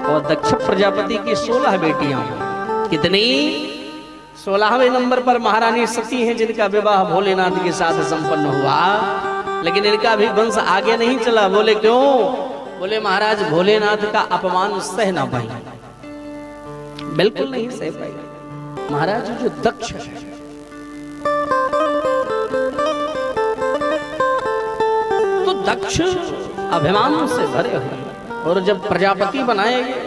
और दक्ष प्रजापति की 16 बेटियां। कितनी? 16वें नंबर पर महारानी सती हैं, जिनका विवाह भोलेनाथ के साथ संपन्न हुआ। लेकिन इनका भी वंश आगे नहीं चला। बोले क्यों? बोले महाराज भोलेनाथ का अपमान सह ना पाई, बिल्कुल नहीं सह पाई। महाराज जो दक्ष है, तो दक्ष अभिमान से भरे हुए, और जब प्रजापति बनाए गए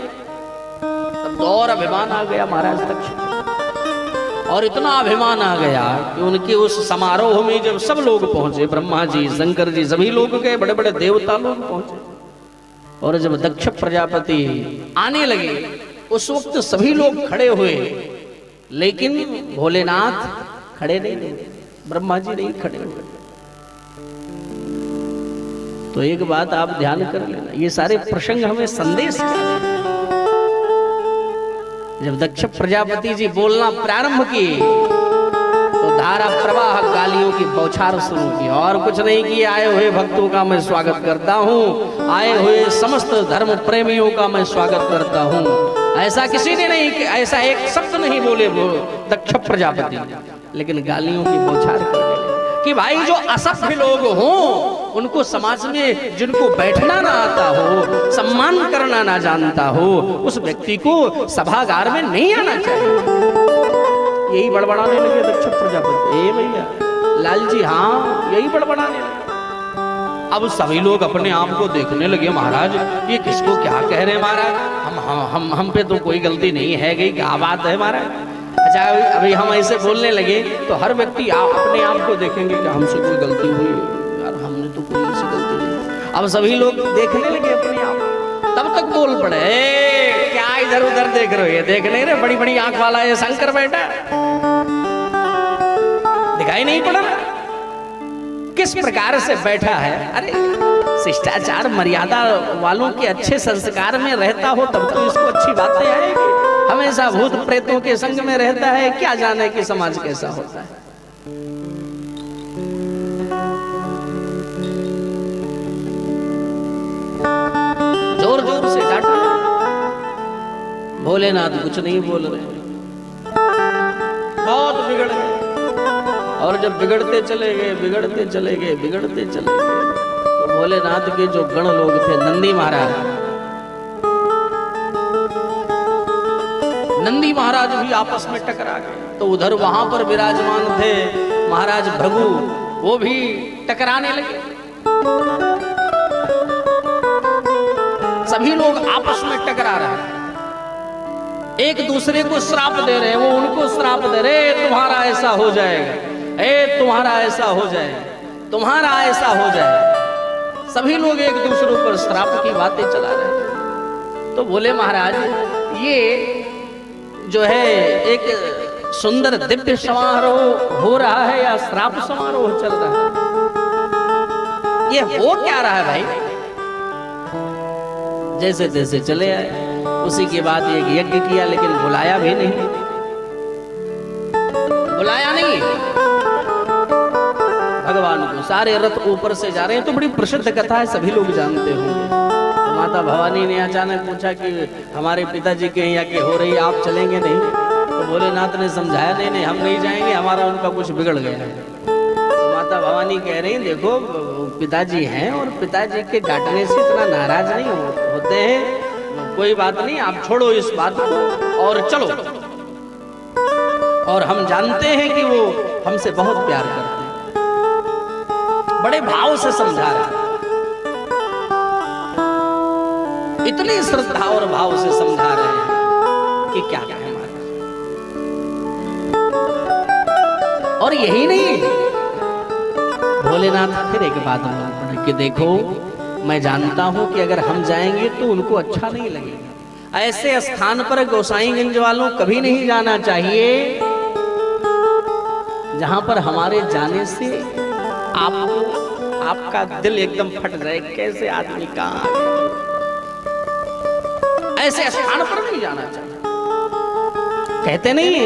तब और अभिमान आ गया महाराज दक्ष। और इतना अभिमान आ गया कि उनके उस समारोह में जब सब लोग पहुंचे, ब्रह्मा जी, शंकर जी, सभी लोग गए, बड़े बड़े देवता लोग पहुंचे। और जब दक्ष प्रजापति आने लगे उस वक्त सभी लोग खड़े हुए, लेकिन भोलेनाथ खड़े नहीं हुए, ब्रह्मा जी नहीं खड़े हुए। तो एक बात आप ध्यान कर लेना, ये सारे प्रसंग हमें संदेश क्या देते हैं। जब दक्ष प्रजापति जी बोलना प्रारंभ किए तो धारा प्रवाह गालियों की बौछार शुरू की। और कुछ नहीं किया, आए हुए भक्तों का मैं स्वागत करता हूँ, आए हुए समस्त धर्म प्रेमियों का मैं स्वागत करता हूँ। ऐसा किसी ने नहीं, ऐसा एक शब्द नहीं बोले वो दक्ष प्रजापति, लेकिन गालियों की बौछार कर गए कि भाई जो असभ्य लोग हों, उनको समाज में जिनको बैठना ना आता हो, सम्मान करना ना जानता हो, उस व्यक्ति को सभागार में नहीं आना चाहिए। यही बड़बड़ाने लगे दक्ष प्रजापति। ए भैया लाल जी, हाँ यही बड़बड़ाने लगे। अब सभी लोग अपने आप को देखने लगे, महाराज ये किसको क्या कह रहे हैं महाराज, हम पे तो कोई गलती नहीं है, गई क्या बात है महाराज। अच्छा अभी हम ऐसे बोलने लगे तो हर व्यक्ति अपने आप को देखेंगे कि हमसे कोई गलती हुई यार, हमने तो कोई ऐसी गलती नहीं। अब सभी लोग देखने लगे अपने आप, तब तक बोल पड़े, क्या इधर उधर देख रहे हो, ये देख नहीं रहे, बड़ी बड़ी आंख वाला ये शंकर बैठा, दिखाई नहीं पड़ा किस प्रकार से बैठा है। अरे शिष्टाचार मर्यादा वालों के अच्छे संस्कार में रहता हो तब तो इसको अच्छी बातें आएगी। हमेशा भूत प्रेतों के संग में रहता है, क्या जाने कि समाज कैसा होता है। जोर जोर से डांटा, भोलेनाथ कुछ नहीं बोल रहे, बहुत बिगड़ गए। और जब बिगड़ते चले गए, बिगड़ते चले गए, बिगड़ते चले गए, तो भोलेनाथ के जो गण लोग थे, नंदी महाराज, नंदी महाराज भी आपस में टकरा गए। तो उधर वहां पर विराजमान थे महाराज भृगु, वो भी टकराने लगे। सभी लोग आपस में टकरा रहे हैं, एक दूसरे को श्राप दे रहे हैं। वो उनको श्राप दे रहे, तुम्हारा ऐसा हो जाएगा, तुम्हारा ऐसा हो जाएगा, तुम्हारा ऐसा हो जाएगा। सभी लोग एक दूसरे पर श्राप की बातें चला रहे हैं। तो बोले महाराज ये जो है एक सुंदर दिव्य समारोह हो रहा है या श्राप समारोह चल रहा है, ये हो क्या रहा है भाई। जैसे तैसे चले आए, उसी के बाद एक यज्ञ किया, लेकिन बुलाया भी नहीं, बुलाया नहीं भगवान को। सारे रथ ऊपर से जा रहे हैं, तो बड़ी प्रसिद्ध कथा है, सभी लोग जानते होंगे। माता भवानी ने अचानक पूछा कि हमारे पिताजी के यहाँ के हो रही, आप चलेंगे नहीं? तो भोलेनाथ ने समझाया, नहीं नहीं हम नहीं जाएंगे, हमारा उनका कुछ बिगड़ गया है। तो माता भवानी कह रही, देखो पिताजी हैं और पिताजी के डांटने से इतना नाराज नहीं होते हैं, कोई बात नहीं, आप छोड़ो इस बात को और चलो। और हम जानते हैं कि वो हमसे बहुत प्यार करते हैं। बड़े भाव से समझा रहे, इतनी श्रद्धा और भाव से समझा रहे हैं कि क्या कहें महाराज। और यही नहीं, भोलेनाथ फिर एक बात बोल पड़े कि देखो मैं जानता हूं कि अगर हम जाएंगे तो उनको अच्छा नहीं लगेगा। ऐसे स्थान पर गोसाईगंज वालों कभी नहीं जाना चाहिए जहां पर हमारे जाने से आपका दिल एकदम फट जाए, कैसे आदमी कहां आ गया। ऐसे स्थान पर नहीं जाना चाहिए। कहते नहीं,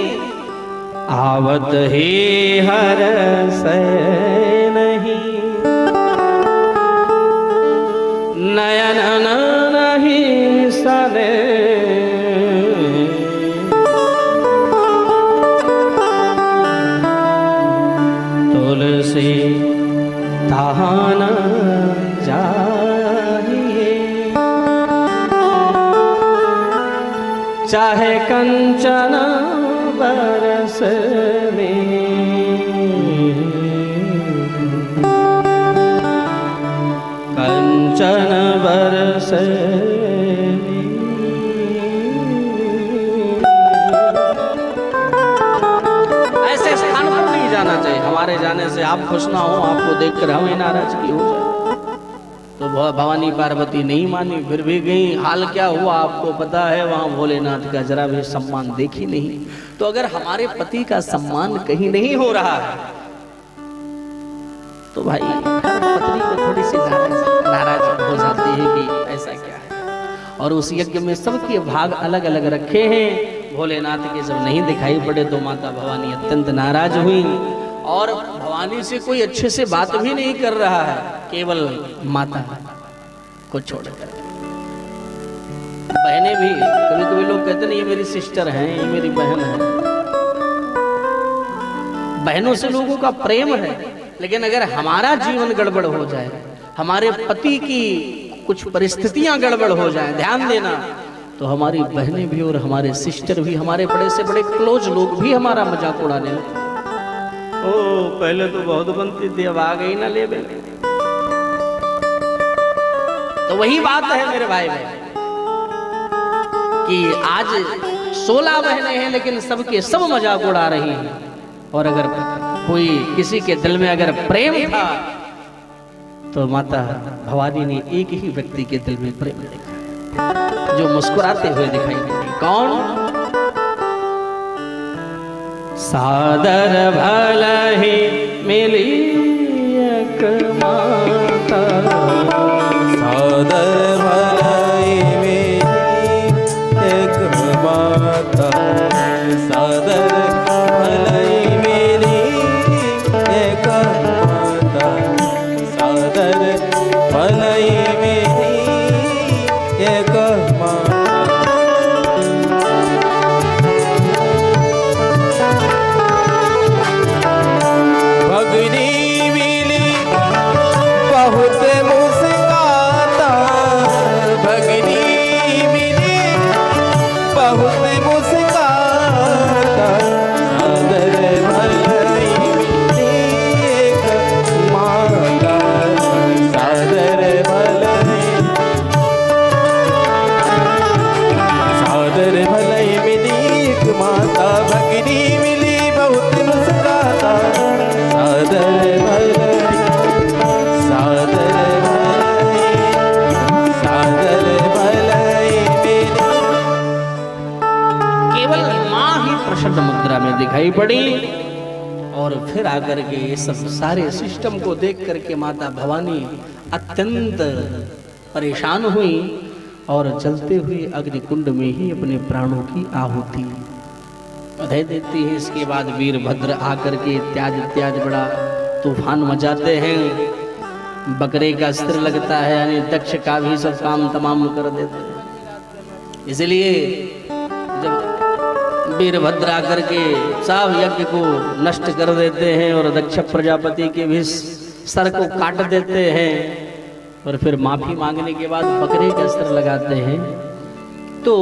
आवत ही हर से नहीं, नयन नहीं सने चाहे कंचन बरस कंचन बरस ऐसे स्थान पर नहीं जाना चाहिए। हमारे जाने से आप खुश ना हो, आपको देखकर हमें नाराजगी हो जाए। तो भवानी पार्वती नहीं मानी, फिर भी गई। हाल क्या हुआ आपको पता है, वहां भोलेनाथ का जरा भी सम्मान देखी नहीं। तो अगर हमारे पति का सम्मान कहीं नहीं हो रहा है तो भाई पत्नी को थोड़ी सी नाराज हो जाती है कि ऐसा क्या है। और उस यज्ञ में सबके भाग अलग अलग रखे हैं। भोलेनाथ के जब नहीं दिखाई पड़े तो माता भवानी अत्यंत नाराज हुई और भवानी से कोई अच्छे से बात भी नहीं कर रहा है, केवल माता को छोड़कर। बहनें भी कभी कभी लोग कहते नहीं ये मेरी सिस्टर है, ये मेरी बहन है। बहनों से लोगों का प्रेम है, लेकिन अगर हमारा जीवन गड़बड़ हो जाए, हमारे पति की कुछ परिस्थितियां गड़बड़ हो जाए, ध्यान देना, तो हमारी बहनें भी और हमारे सिस्टर भी, हमारे बड़े से बड़े क्लोज लोग भी हमारा मजाक उड़ाने लगते। ओ पहले तो बहुत बनती थी, अब आ गई ना ले बे। तो वही बात है मेरे भाई बहन कि आज 16 बहनें हैं लेकिन सबके सब मजाक उड़ा रही हैं। और अगर कोई किसी के दिल में अगर प्रेम था तो माता भवानी ने एक ही व्यक्ति के दिल में प्रेम देखा जो मुस्कुराते हुए दिखाई देती। कौन? सादर भलहि मिली एक माता, सादर भलहि मिली एक माता, सादर भलहि मिली एक माता, सादर भलहि मिली एक माता। भगनी मिली बहुत मुस्काता, भगनी मिली बहुत मुस्काता, सादर भलहि मिली एक माता, सादर भलहि, सादर भलहि मिली एक माता, भगनी मिली बहुत मुस्काता, सादर भलहि, सादर भलहि, सादर भलहि मिली। केवल मां ही प्रसन्न मुद्रा में दिखाई पड़ी और फिर आकर के ये सब सारे सिस्टम को देख करके माता भवानी अत्यंत परेशान हुई और जलते हुए अग्निकुंड में ही अपने प्राणों की आहुति दे देती है। इसके बाद वीरभद्र आकर के त्याज बड़ा तूफान मचाते हैं। बकरे का सिर लगता है, यानी दक्ष का भी सब काम तमाम कर देते हैं। इसलिए जब वीरभद्र आकर के सब यज्ञ को नष्ट कर देते हैं और दक्ष प्रजापति के भी सर को काट देते हैं और फिर माफी मांगने के बाद बकरे का सिर लगाते हैं, तो